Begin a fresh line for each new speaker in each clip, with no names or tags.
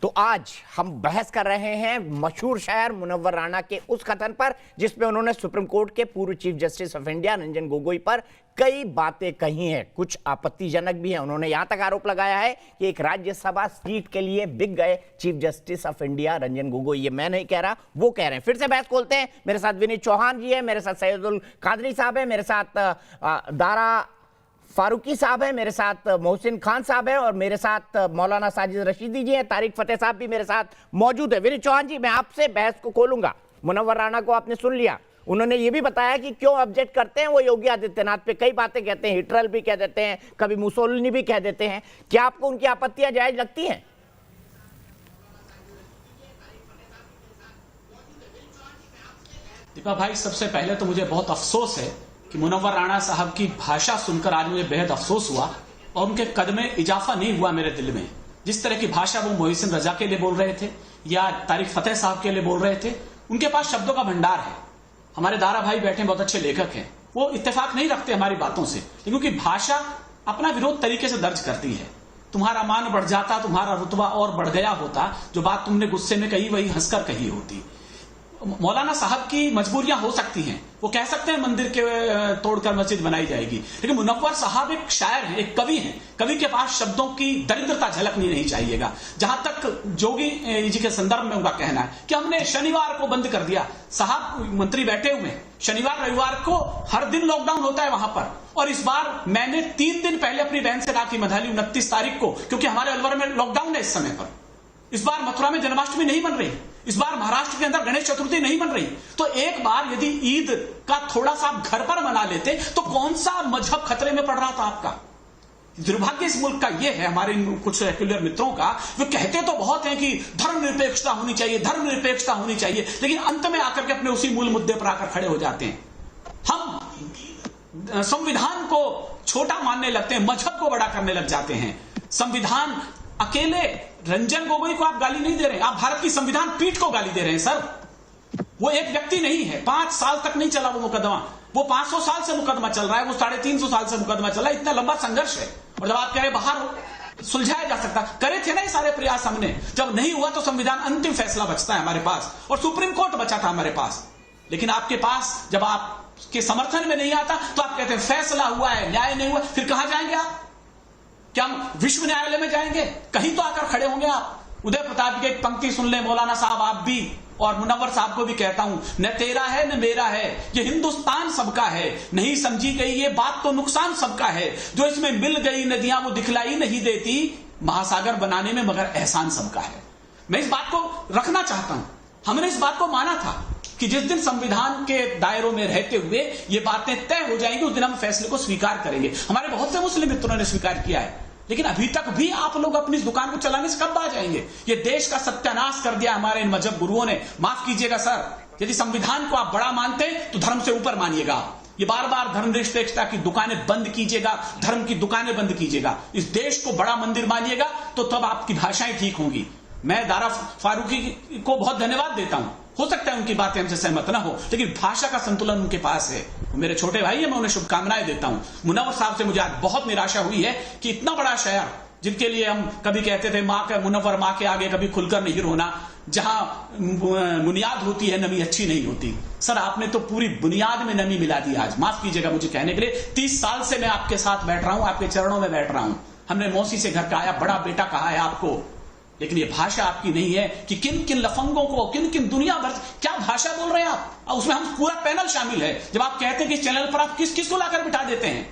तो आज हम बहस कर रहे हैं मशहूर शायर मुनव्वर राणा के उस कथन पर जिसमें उन्होंने सुप्रीम कोर्ट के पूर्व chief justice of India Ranjan Gogoi पर कई बातें कही हैं, कुछ आपत्तिजनक भी हैं। उन्होंने यहां तक आरोप लगाया है कि एक राज्यसभा सीट के लिए बिक गए chief justice of India Ranjan Gogoi. ये मैं नहीं कह रहा, वो कह रहे हैं। फिर से बहस खोलते हैं। मेरे साथ विनीत चौहान जी है, मेरे साथ सैयदुल कादरी साहब है, मेरे साथ दारा फारूकी साहब है, मेरे साथ मोहसिन खान साहब है और मेरे साथ मौलाना साजिद रशीदी जी हैं। तारिक फतेह साहब भी मेरे साथ मौजूद है। विनीत चौहान जी, मैं आपसे बहस को खोलूंगा। मुनव्वर राणा को आपने सुन लिया, उन्होंने ये भी बताया कि क्यों ऑब्जेक्ट करते हैं। वो योगी आदित्यनाथ पे कई बातें कहते हैं, हिटलर भी कह देते हैं, कभी मुसोलिनी भी कह देते हैं। क्या आपको उनकी आपत्तियां जायज लगती हैं?
दीपा भाई, सबसे पहले तो मुझे बहुत अफसोस है कि मुनव्वर राणा साहब की भाषा सुनकर आज मुझे बेहद अफसोस हुआ और उनके कद में इजाफा नहीं हुआ मेरे दिल में। जिस तरह की भाषा वो मोहसिन रजा के लिए बोल रहे थे या तारिक फतेह साहब के लिए बोल रहे थे, उनके पास शब्दों का भंडार है। हमारे दारा भाई बैठे बहुत अच्छे लेखक हैं, वो इत्तेफाक नहीं रखते हमारी बातों से, क्योंकि भाषा अपना विरोध तरीके से दर्ज करती है। तुम्हारा मान बढ़ जाता, तुम्हारा रुतबा और बढ़ गया होता, जो बात तुमने गुस्से में कही वही हंसकर कही होती। मौलाना साहब की मजबूरियां हो सकती हैं, वो कह सकते हैं मंदिर के तोड़कर मस्जिद बनाई जाएगी, लेकिन मुनव्वर साहब एक शायर हैं, एक कवि हैं। कवि के पास शब्दों की दरिद्रता झलकनी नहीं चाहिएगा। जहां तक जोगी जी के संदर्भ में उनका कहना है कि हमने शनिवार को बंद कर दिया, साहब मंत्री बैठे हुए हैं, शनिवार रविवार को हर दिन लॉकडाउन होता है वहां पर। और इस बार मैंने 3 दिन पहले अपनी बहन से कहा कि मधाली 29 तारीख को, क्योंकि हमारे अलवर में लॉकडाउन है इस समय पर। इस बार मथुरा में जन्माष्टमी नहीं बन रही, इस बार महाराष्ट्र के अंदर गणेश चतुर्थी नहीं बन रही। तो एक बार यदि ईद का थोड़ा सा आप घर पर मना लेते तो कौन सा मजहब खतरे में पड़ रहा था आपका? दुर्भाग्य इस मुल्क का यह है, हमारे कुछ सेक्युलर मित्रों का, वे कहते तो बहुत हैं कि धर्मनिरपेक्षता होनी चाहिए, धर्मनिरपेक्षता होनी चाहिए, लेकिन अंत में आकर के अपने उसी मूल मुद्दे पर आकर खड़े हो जाते हैं। हम संविधान को छोटा मानने लगते हैं, मजहब को बड़ा करने लग जाते हैं। संविधान अकेले रंजन गोगोई को आप गाली नहीं दे रहे हैं, आप भारत की संविधान पीठ को गाली दे रहे हैं सर। वो एक व्यक्ति नहीं है, 5 साल तक नहीं चला वो मुकदमा, वो 500 साल से मुकदमा चल रहा है, वो 350 साल से मुकदमा चल रहा है। इतना लंबा संघर्ष है। और जब आप कह रहे बाहर सुलझाया जा सकता, करे थे ना ये सारे प्रयास हमने, जब नहीं हुआ तो संविधान अंतिम फैसला बचता है हमारे पास और सुप्रीम कोर्ट बचा था हमारे पास। लेकिन आपके पास जब आपके समर्थन में नहीं आता तो आप कहते हैं फैसला हुआ है, न्याय नहीं हुआ। फिर कहां जाएंगे आप? क्या हम विश्व न्यायालय में जाएंगे? कहीं तो आकर खड़े होंगे आप। उदय प्रताप की एक पंक्ति सुन ले मौलाना साहब, आप भी, और मुनव्वर साहब को भी कहता हूं, न तेरा है न मेरा है, ये हिंदुस्तान सबका है। नहीं समझी गई ये बात तो नुकसान सबका है, जो इसमें मिल गई नदियां वो दिखलाई नहीं देती, महासागर बनाने में मगर एहसान सबका है। मैं इस बात को रखना चाहता हूं। हमने इस बात को माना था कि जिस दिन संविधान के दायरों में रहते हुए ये बातें तय हो जाएंगी, उस दिन हम फैसले को स्वीकार करेंगे। हमारे बहुत से मुस्लिम मित्रों ने स्वीकार किया है, लेकिन अभी तक भी आप लोग अपनी दुकान को चलाने से कब आ जाएंगे? ये देश का सत्यानाश कर दिया हमारे इन मजहब गुरुओं ने। माफ कीजिएगा सर, यदि संविधान को आप बड़ा मानते हैं तो धर्म से ऊपर मानिएगा। ये बार बार धर्मनिरपेक्षता की दुकानें बंद कीजिएगा, धर्म की दुकानें बंद कीजिएगा, इस देश को बड़ा मंदिर मानिएगा, तो तब आपकी भाषाएं ठीक होंगी। मैं दारा फारूकी को बहुत धन्यवाद देता हूं। हो सकता है उनकी बातें हमसे सहमत ना हो, लेकिन भाषा का संतुलन उनके पास है। मेरे छोटे भाई है, मैं उन्हें शुभकामनाएं देता हूं। मुनव्वर साहब से मुझे आज बहुत निराशा हुई है कि इतना बड़ा शायर, जिनके लिए हम कभी कहते थे माँ का मुनव्वर माँ के आगे कभी खुलकर नहीं रोना, जहां बुनियाद होती है नमी अच्छी नहीं होती। सर, आपने तो पूरी बुनियाद में नमी मिला दी आज। माफ कीजिएगा मुझे कहने के लिए। 30 साल से मैं आपके साथ बैठ रहा हूं, आपके चरणों में बैठ रहा हूं। हमने मौसी से घर का आया बड़ा बेटा कहा है आपको, लेकिन ये भाषा आपकी नहीं है कि किन किन लफंगों को, किन किन दुनिया भर क्या भाषा बोल रहे हैं आप। और उसमें हम पूरा पैनल शामिल है। जब आप कहते हैं कि इस चैनल पर आप किस किस को लाकर बिठा देते हैं,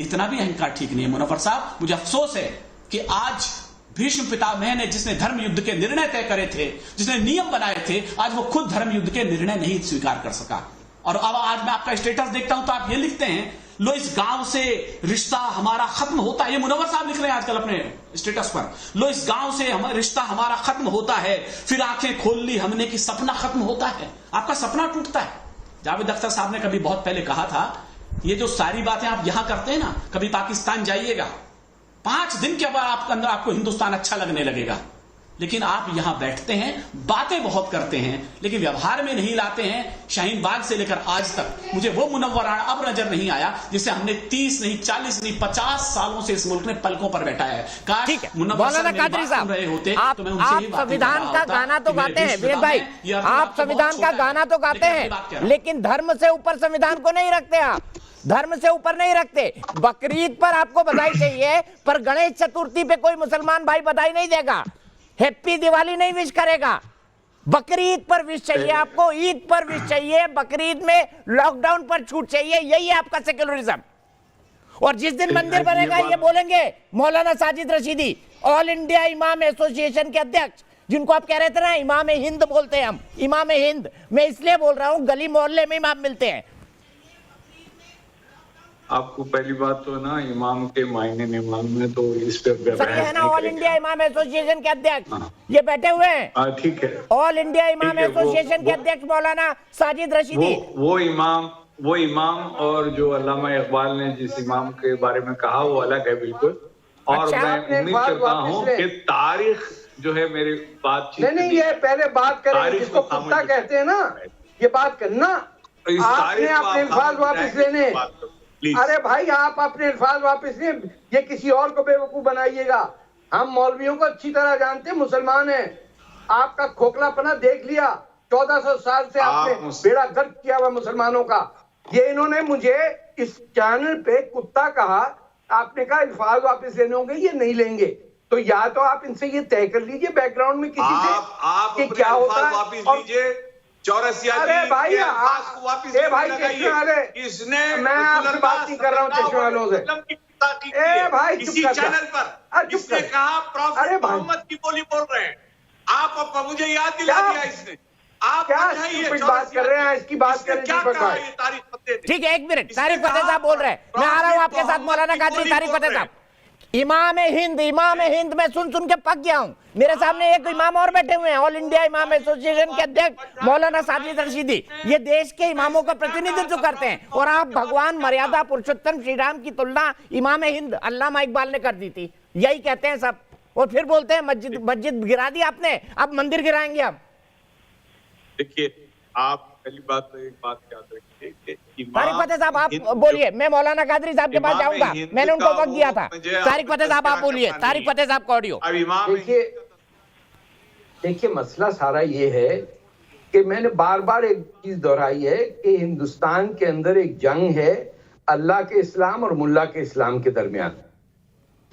इतना भी अहंकार ठीक नहीं है मुनव्वर साहब। मुझे अफसोस है कि आज भीष्म पितामह ने, जिसने धर्म युद्ध के निर्णय तय करे थे, जिसने नियम बनाए थे, आज वो खुद धर्म युद्ध के निर्णय नहीं स्वीकार कर सका। और अब आज मैं आपका स्टेटस देखता हूं तो आप ये लिखते हैं, लो इस गांव से रिश्ता हमारा खत्म होता है। ये मुनव्वर साहब लिख रहे हैं आजकल अपने स्टेटस पर, लो इस गांव से रिश्ता हमारा खत्म होता है, फिर आंखें खोल ली हमने कि सपना खत्म होता है। आपका सपना टूटता है। जावेद अख्तर साहब ने कभी बहुत पहले कहा था, ये जो सारी बातें आप यहां करते हैं ना, कभी पाकिस्तान जाइएगा, 5 दिन के बाद आपके अंदर आपको हिंदुस्तान अच्छा लगने लगेगा। लेकिन आप यहां बैठते हैं, बातें बहुत करते हैं, लेकिन व्यवहार में नहीं लाते हैं। शाहीन बाग से लेकर आज तक मुझे वो मुनव्वर राणा अब नजर नहीं आया जिसे हमने 30 नहीं, 40 नहीं, 50 सालों से इस मुल्क ने पलकों पर बैठाया है। काश मुनव्वर सर मेरी बात सुन रहे होते तो मैं उनसे ही बातें
संविधान का गाना तो गाते हैं विनीत भाई, आप संविधान का गाना तो गाते हैं, लेकिन धर्म से ऊपर संविधान को नहीं रखते। आप धर्म से ऊपर नहीं रखते। बकरीद पर आपको बधाई चाहिए, पर गणेश चतुर्थी पे कोई मुसलमान भाई बधाई नहीं देगा, हैप्पी दिवाली नहीं विश करेगा। बकरीद पर विश चाहिए आपको, ईद पर विश चाहिए, बकरीद में लॉकडाउन पर छूट चाहिए। यही है आपका सेक्युलरिज्म। और जिस दिन मंदिर बनेगा ये बोलेंगे मौलाना साजिद रशीदी, ऑल इंडिया इमाम एसोसिएशन के अध्यक्ष, जिनको आप कह रहे थे ना इमाम हिंद बोलते हैं हम, इमाम हिंद। मैं इसलिए बोल रहा हूं गली मोहल्ले में इमाम मिलते हैं।
आपको पहली बात तो ना इमाम के मायने नहीं मालूम है, तो इस पे
सर ये है ना ऑल इंडिया इमाम एसोसिएशन के अध्यक्ष, ये बैठे हुए हैं।
ठीक है,
ऑल इंडिया इमाम एसोसिएशन के अध्यक्ष मौलाना साजिद रशीदी।
वो इमाम और जो अल्लामा इकबाल ने जिस इमाम के बारे में कहा वो अलग है बिल्कुल। और
अच्छा,
मैं उम्मीद करता हूँ कि तारीख जो है मेरी बातचीत
नहीं, ये पहले बात करें जिसको कुत्ता कहते हैं ना, ये बात करना। आपने अपने अल्फाज वापस लेने। अरे भाई आप अपने अल्फाज वापस लें, ये किसी और को बेवकूफ बनाइएगा। हम मौलवियों को अच्छी तरह जानते हैं, मुसलमान हैं। आपका खोखलापना देख लिया, 1400 साल से आपने बेड़ा गर्क किया हुआ मुसलमानों का। ये इन्होंने मुझे इस चैनल पे कुत्ता कहा, आपने कहा अल्फाज वापस लेने होंगे, ये नहीं लेंगे। तो या तो आप इनसे ये तय कर लीजिए बैकग्राउंड में किसी से कि क्या होता है।
वापस लीजिए, चौरसिया।
अरे भाई
वापस
इसने, मैं आपसे बात नहीं कर रहा हूँ चश्मे वालों से। ए भाई
किसी चैनल पर जिसने कहा प्रॉफेट मोहम्मद की बोली बोल रहे हैं, आप मुझे याद दिला दिया इसने। आप
क्या बात कर रहे हैं, इसकी बात करें।
क्या कहा ये तारीफ फतेह?
ठीक है, एक मिनट, तारिक फतेह साहब बोल रहे हैं, मैं आ रहा हूं आपके साथ। मौलाना कादरी, तारिक फतेह साहब, इमाम हिंद मैं सुन के पक गया हूं। मेरे सामने एक इमाम और बैठे हुए हैं, ऑल इंडिया इमाम एसोसिएशन के अध्यक्ष मौलाना साजिद रशीदी। ये देश के इमामों का प्रतिनिधित्व करते हैं, और आप भगवान मर्यादा पुरुषोत्तम श्री राम की तुलना इमाम हिंद अल्लामा इकबाल ने कर दी थी। यही कहते हैं सब, और फिर बोलते हैं मस्जिद गिरा दी आपने, अब मंदिर गिराएंगे हम।
देखिए, आप पहली बात तो एक बात याद रखिए कि
तारिक फतेह साहब आप बोलिए, मैं मौलाना कादरी साहब के पास जाऊंगा, मैंने उनको वक्त दिया था। तारिक फतेह साहब आप बोलिए, तारिक फतेह साहब का ऑडियो।
देखिए मसला सारा ये है कि मैंने बार बार एक चीज दोहराई है कि हिंदुस्तान के अंदर एक जंग है अल्लाह के इस्लाम और मुल्ला के इस्लाम के दरमियान।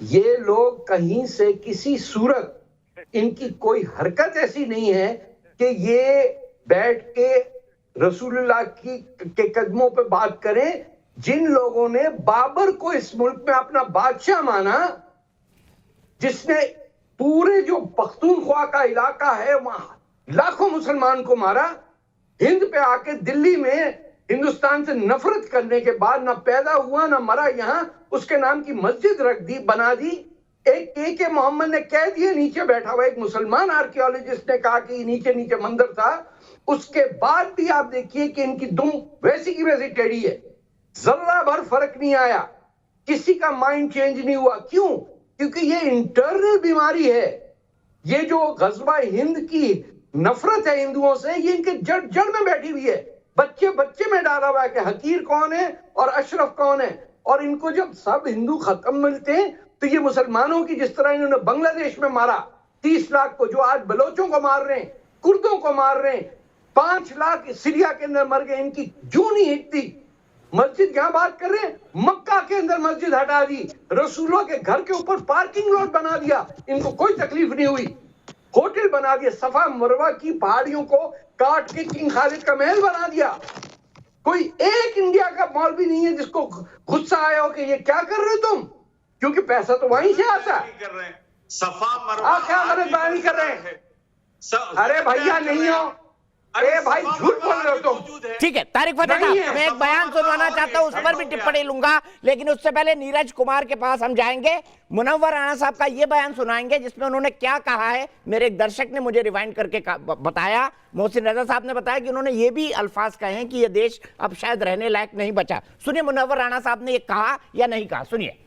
ये लोग कहीं से किसी सूरत, इनकी कोई हरकत ऐसी नहीं है कि ये बैठ के रसूलुल्लाह के कदमों पे बात करें। जिन लोगों ने बाबर को इस मुल्क में अपना बादशाह माना, जिसने पूरे जो पख्तूनख्वा का इलाका है वहां लाखों मुसलमान को मारा, हिंद पे आके दिल्ली में हिंदुस्तान से नफरत करने के बाद ना पैदा हुआ ना मरा, यहां उसके नाम की मस्जिद रख दी, बना दी। एक के मोहम्मद ने कह दिया, नीचे बैठा हुआ एक मुसलमान आर्कियोलॉजिस्ट ने कहा कि नीचे नीचे मंदिर था। उसके बाद भी आप देखिए कि इनकी दुम वैसी की वैसी टेढ़ी है, जरा भर फर्क नहीं आया, किसी का माइंड चेंज नहीं हुआ। क्यों? क्योंकि ये इंटरनल बीमारी है। ये जो गज़वा हिंद की नफरत है हिंदुओं से, ये इनके जड़ में बैठी हुई है। बच्चे में डाला हुआ है कि हकीर कौन है और अशरफ कौन है। और इनको जब सब हिंदू खत्म मिलते हैं तो ये मुसलमानों की, जिस तरह इन्होंने बांग्लादेश में मारा 30 लाख को, जो आज बलोचों को मार रहे हैं, कुर्दों को मार रहे हैं, 5 लाख सीरिया के अंदर मर गए, इनकी जू नहीं हिटती। मस्जिद क्या बात कर रहे हैं, मक्का के अंदर मस्जिद हटा दी, रसूलों के घर के ऊपर पार्किंग लॉट बना दिया, इनको कोई तकलीफ नहीं हुई। होटल बना दिया, सफा मरवा की पहाड़ियों को काट के किंग खालिद का महल बना दिया। कोई एक इंडिया का मौलवी नहीं है जिसको गुस्सा आया हो कि ये क्या कर रहे हो तुम, क्योंकि पैसा तो वहीं से आता है।
सफा मरवा
क्या मददबानी कर रहे हैं? अरे भैया नहीं हो, अरे भाई झूठ बोल रहे हो तुम।
ठीक है तारिक फतेह साहब, मैं एक बयान सुनवाना चाहता हूं, उस पर भी टिप्पणी लूंगा, लेकिन उससे पहले नीरज कुमार के पास हम जाएंगे। मुनव्वर राणा साहब का ये बयान सुनाएंगे जिसमें उन्होंने क्या कहा है। मेरे एक दर्शक ने मुझे रिवाइंड करके बताया, मोहसिन रजा साहब ने बताया कि उन्होंने ये भी अल्फाज कहे हैं कि ये देश अब शायद रहने लायक नहीं बचा। सुनिए मुनव्वर राणा साहब ने ये कहा या नहीं कहा, सुनिए।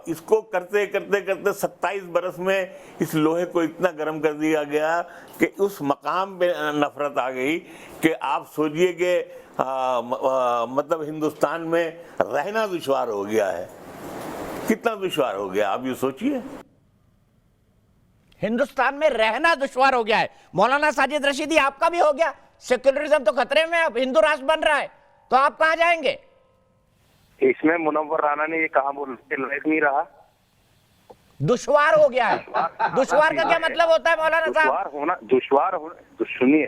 इसको करते करते करते 27 बरस में इस लोहे को इतना गर्म कर दिया गया कि उस मकाम पे नफरत आ गई कि आप सोचिए कि मतलब हिंदुस्तान में रहना दुश्वार हो गया है। कितना दुश्वार हो गया आप ये सोचिए।
हिंदुस्तान में रहना दुश्वार हो गया है। मौलाना साजिद रशीदी, आपका भी हो गया। सेक्युलरिज्म तो खतरे में, अब हिंदू राष्ट्र बन रहा है, तो आप कहां जाएंगे?
इसमें मुनव्वर राना ने ये कहा बोलने लायक नहीं रहा।
दुश्वार हो गया है। दुश्वार का क्या मतलब होता है मौलाना साहब?
सुनिए,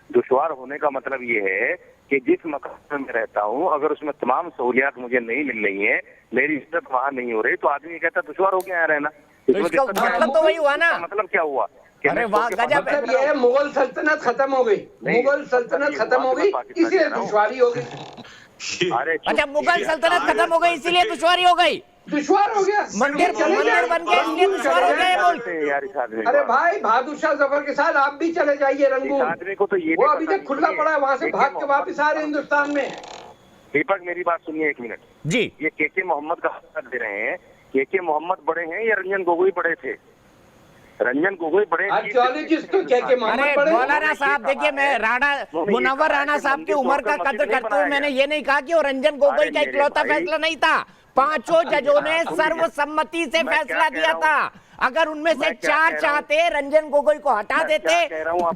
दुश्वार होने का मतलब ये है कि जिस मकान में मैं रहता हूँ अगर उसमें तमाम सहूलियात मुझे नहीं मिल रही है, मेरी इज्जत वहाँ नहीं हो रही, तो आदमी कहता दुश्वार हो गया यहाँ रहना।
तो इसका मतलब तो वही हुआ ना।
मतलब क्या हुआ?
अरे वाह, गजब है।
मतलब ये मुगल सल्तनत खत्म हो गई, मुगल सल्तनत खत्म हो गई, इसलिए दुश्वारी हो गई।
अच्छा, मुगल सल्तनत खत्म हो गई इसीलिए दुश्वारी हो गई।
दुश्वार हो गया,
मंदिर बन गया इसलिए दुश्वार हो गया मुल्क।
अरे भाई, बहादुर शाह जफर के साथ आप भी चले जाइए रंगून,
आदमी को तो ये
वो अभी तक खुला पड़ा है, वहाँ से भाग के वापिस आ रहे हिंदुस्तान में।
दीपक मेरी बात सुनिए 1 मिनट
जी।
ये के मोहम्मद का हक दे रहे हैं। के मोहम्मद बड़े हैं या रंजन गोगोई बड़े थे? रंजन गोगोई बड़े।
अरे मौलाना साहब देखिए, मैं मुनव्वर राणा साहब की उम्र का कद्र करते हुए मैंने ये नहीं कहा कि वो रंजन गोगोई का इकलौता फैसला नहीं था। 5 जजों ने सर्वसम्मति से फैसला दिया था। अगर उनमें से 4 चाहते रंजन गोगोई को हटा देते,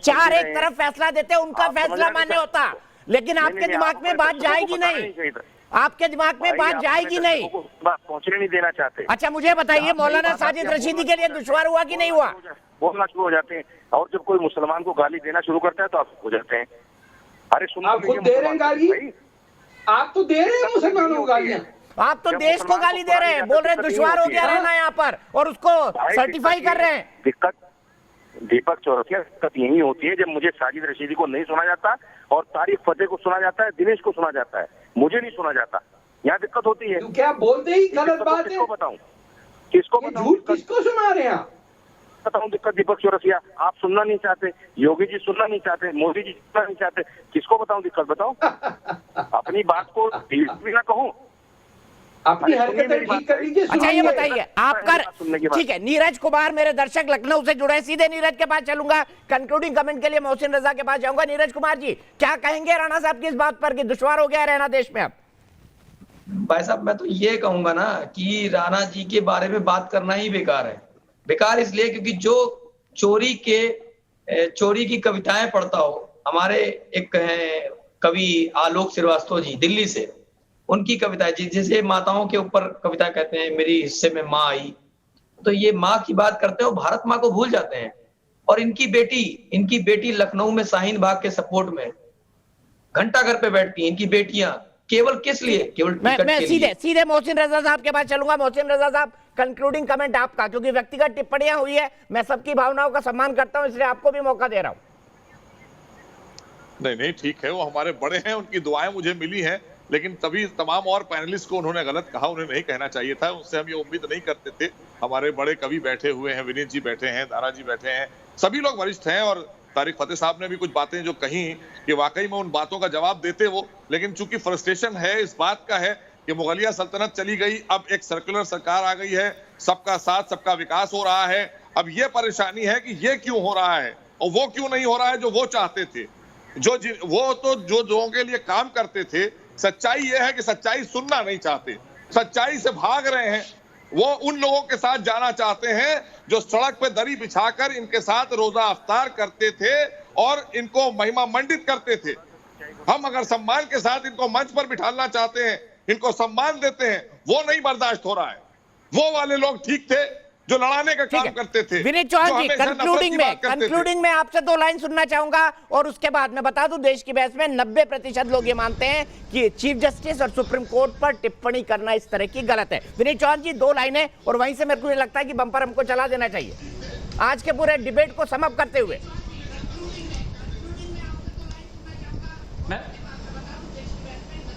4 एक तरफ फैसला देते, उनका फैसला मान्य होता। लेकिन आपके दिमाग में बात जाएगी नहीं, आपके दिमाग में बात जाएगी नहीं,
पहुंचने नहीं देना चाहते।
अच्छा मुझे बताइए, मौलाना साजिद रशीदी के लिए दुश्वार हुआ कि नहीं हुआ?
बोलना शुरू हो जाते हैं, और जब कोई मुसलमान को गाली देना शुरू करता है तो आप हो जाते हैं। अरे सुनो,
आप खुद दे रहे हैं गाली, आप तो दे रहे हैं मुसलमानों को गालियां।
आप तो देश को गाली दे रहे हैं, बोल रहे हैं दुश्वार हो गया रहना यहाँ पर, और उसको सर्टिफाई कर रहे हैं।
दिक्कत दीपक चौरसिया, दिक्कत यही होती है जब मुझे साजिद रशीदी को नहीं सुना जाता और तारिक फतेह को सुना जाता है, दिनेश को सुना जाता है, मुझे नहीं सुना जाता। यहाँ दिक्कत होती है।
क्या बोलते ही गलत बात है।
किसको बताऊं? किसको बताऊं?
किसको सुना रहे हैं?
बताऊं दिक्कत? दीपक चौरसिया, आप सुनना नहीं चाहते, योगी जी सुनना नहीं चाहते, मोदी जी सुनना नहीं चाहते, किसको बताऊं दिक्कत? बताओ। अपनी बात को भी ना कहूं,
अपनी हरकतें ठीक कर लीजिए।
अच्छा ये बताइए, आपका ठीक है, नीरज कुमार मेरे दर्शक लखनऊ से जुड़े, सीधे नीरज के पास चलूंगा। कंक्लूडिंग कमेंट के लिए मोहसिन रजा के पास जाऊंगा। नीरज कुमार जी, क्या कहेंगे राणा साहब की इस बात पर कि दुश्वार हो गया रहना देश में अब?
भाई साहब, मैं तो ये कहूंगा ना कि राणा जी के बारे में बात करना ही बेकार है। बेकार इसलिए क्योंकि जो चोरी की कविताएं पढ़ता हो, हमारे एक हैं कवि आलोक श्रीवास्तव जी दिल्ली से, उनकी कविता जैसे माताओं के ऊपर कविता कहते हैं, मेरी हिस्से में माँ आई, तो ये माँ की बात करते हो, भारत माँ को भूल जाते हैं। और इनकी बेटी लखनऊ में शाहीन बाग के सपोर्ट में घंटा घर पे बैठती है। इनकी बेटियां केवल किस लिए? केवल
मैं सीधे मोहसिन रजा साहब के पास चलूंगा। मोहसिन रजा साहब, कंक्लूडिंग कमेंट आपका, क्योंकि व्यक्तिगत टिप्पणियां हुई है, मैं सबकी भावनाओं का सम्मान करता हूं, इसलिए आपको भी मौका दे रहा हूं।
नहीं ठीक है, वो हमारे बड़े हैं, उनकी दुआएं मुझे मिली हैं, लेकिन तभी तमाम और पैनलिस्ट को उन्होंने गलत कहा, उन्हें नहीं कहना चाहिए था, उससे हम ये उम्मीद नहीं करते थे। हमारे बड़े कवि बैठे हुए हैं, विनीत जी बैठे हैं, दारा जी बैठे हैं, सभी लोग वरिष्ठ हैं, और तारिक फतेह साहब ने भी कुछ बातें जो कही कि वाकई में उन बातों का जवाब देते वो, लेकिन चूंकि फ्रस्ट्रेशन है इस बात का है कि मुगलिया सल्तनत चली गई, अब एक सर्कुलर सरकार आ गई है, सबका साथ सबका विकास हो रहा है। अब ये परेशानी है कि ये क्यों हो रहा है और वो क्यों नहीं हो रहा है जो वो चाहते थे। वो तो जो लोगों के लिए काम करते थे, सच्चाई ये है कि सच्चाई सुनना नहीं चाहते, सच्चाई से भाग रहे हैं। वो उन लोगों के साथ जाना चाहते हैं जो सड़क पे दरी बिछाकर इनके साथ रोजा अफ्तार करते थे और इनको महिमा मंडित करते थे। हम अगर सम्मान के साथ इनको मंच पर बिठाना चाहते हैं, इनको सम्मान देते हैं, वो नहीं बर्दाश्त हो रहा है। वो वाले लोग ठीक थे जो लड़ाने का काम करते थे।
विनीत चौहान जी, कंक्लूडिंग में आपसे 2 लाइन सुनना चाहूंगा, और उसके बाद मैं बता दूं, देश की बहस में 90% लोग ये मानते हैं कि चीफ जस्टिस और सुप्रीम कोर्ट पर टिप्पणी करना इस तरह की गलत है। विनीत चौहान जी, 2 लाइनें, और वहीं से मेरे को ये लगता है कि बम्पर हमको चला देना चाहिए आज के पूरे डिबेट को समअप करते हुए।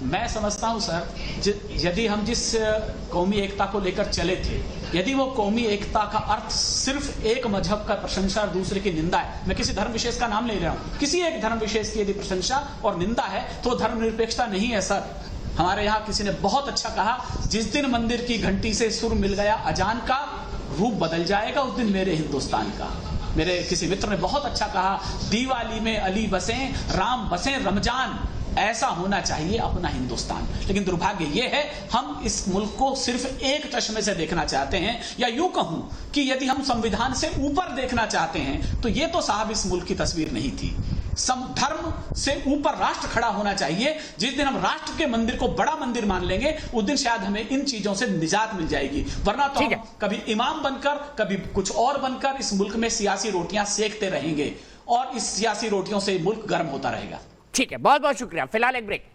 मैं समझता हूं सर, यदि हम जिस कौमी एकता को लेकर चले थे, यदि वो कौमी एकता का अर्थ सिर्फ एक मजहब का प्रशंसा और दूसरे की निंदा है, मैं किसी धर्म विशेष का नाम ले रहा हूं, किसी एक धर्म विशेष की यदि प्रशंसा और निंदा है तो धर्मनिरपेक्षता नहीं है सर। हमारे यहाँ किसी ने बहुत अच्छा कहा, जिस दिन मंदिर की घंटी से सुर मिल गया अजान का, रूप बदल जाएगा उस दिन मेरे हिंदुस्तान का। मेरे किसी मित्र ने बहुत अच्छा कहा, दिवाली में अली बसें, राम बसें रमजान, ऐसा होना चाहिए अपना हिंदुस्तान। लेकिन दुर्भाग्य यह है, हम इस मुल्क को सिर्फ एक चश्मे से देखना चाहते हैं, या यूं कहूं कि यदि हम संविधान से ऊपर देखना चाहते हैं तो यह तो साहब इस मुल्क की तस्वीर नहीं थी। धर्म से ऊपर राष्ट्र खड़ा होना चाहिए। जिस दिन हम राष्ट्र के मंदिर को बड़ा मंदिर मान लेंगे, उस दिन शायद हमें इन चीजों से निजात मिल जाएगी, वरना तो हम कभी इमाम बनकर, कभी कुछ और बनकर इस मुल्क में सियासी रोटियां सेकते रहेंगे और इस सियासी रोटियों से मुल्क गर्म होता रहेगा।
ठीक है, बहुत बहुत शुक्रिया। फिलहाल एक ब्रेक।